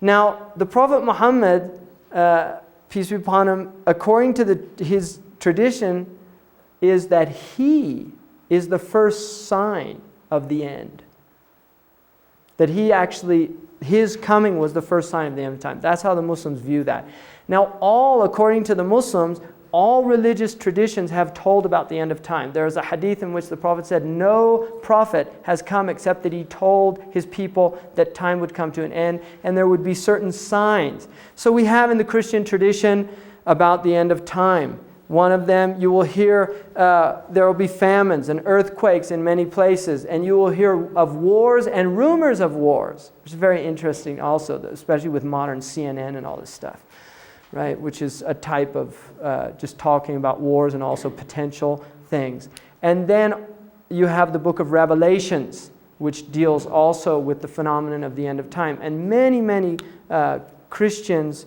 Now, the Prophet Muhammad, peace be upon him, according to his tradition, is that he is the first sign of the end. That his coming was the first sign of the end of time. That's how the Muslims view that. Now, according to the Muslims, all religious traditions have told about the end of time. There is a hadith in which the Prophet said, no prophet has come except that he told his people that time would come to an end and there would be certain signs. So we have in the Christian tradition about the end of time. One of them, you will hear there will be famines and earthquakes in many places, and you will hear of wars and rumors of wars, which is very interesting also, especially with modern CNN and all this stuff, right? Which is a type of just talking about wars and also potential things. And then you have the book of Revelations, which deals also with the phenomenon of the end of time. And many, many Christians,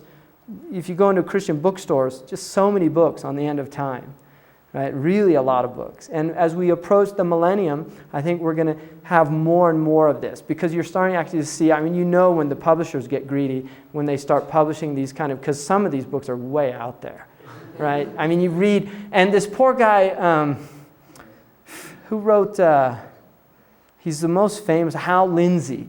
if you go into Christian bookstores, just so many books on the end of time, right? Really a lot of books. And as we approach the millennium, I think we're going to have more and more of this, because you're starting actually to see, when the publishers get greedy, when they start publishing these because some of these books are way out there, right? You read, and this poor guy who wrote, he's the most famous, Hal Lindsey.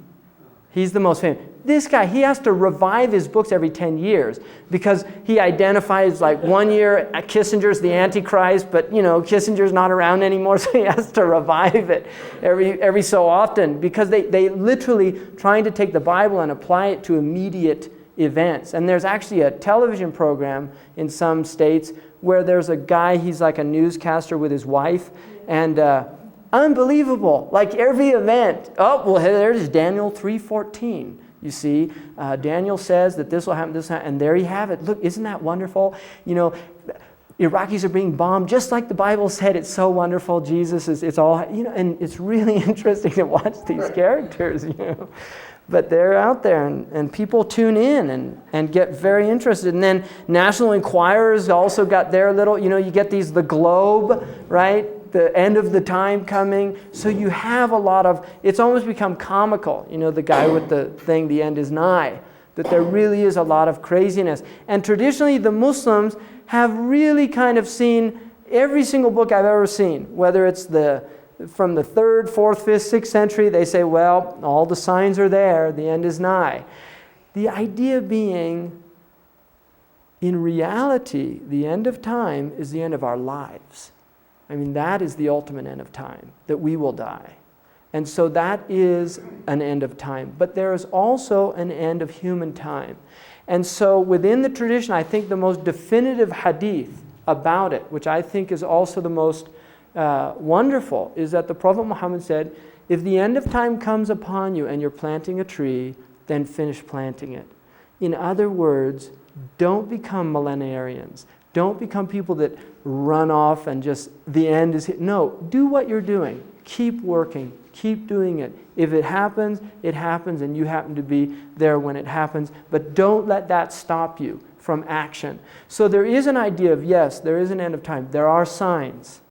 He's the most famous. This guy, he has to revive his books every 10 years because he identifies 1 year Kissinger's the Antichrist, but Kissinger's not around anymore, so he has to revive it every so often, because they literally trying to take the Bible and apply it to immediate events. And there's actually a television program in some states where there's a guy, he's like a newscaster with his wife, and unbelievable, every event. There's Daniel 3:14. You see, Daniel says that this will happen, and there you have it. Look, isn't that wonderful? Iraqis are being bombed just like the Bible said. It's so wonderful. Jesus it's all, and it's really interesting to watch these characters, But they're out there, and people tune in and get very interested. And then National Enquirer's also got their little, you get the Globe, right? The end of the time coming. So you have a lot of, it's almost become comical, the guy with the thing, the end is nigh, that there really is a lot of craziness. And traditionally the Muslims have really seen every single book I've ever seen, whether it's from the 3rd, 4th, 5th, 6th century, they say, well, all the signs are there, the end is nigh. The idea being, in reality, the end of time is the end of our lives. That is the ultimate end of time, that we will die. And so that is an end of time. But there is also an end of human time. And so within the tradition, I think the most definitive hadith about it, which I think is also the most wonderful, is that the Prophet Muhammad said, if the end of time comes upon you and you're planting a tree, then finish planting it. In other words, don't become millenarians. Don't become people that run off and just the end is hit. No, do what you're doing. Keep working. Keep doing it. If it happens, and you happen to be there when it happens. But don't let that stop you from action. So there is an idea of, yes, there is an end of time. There are signs.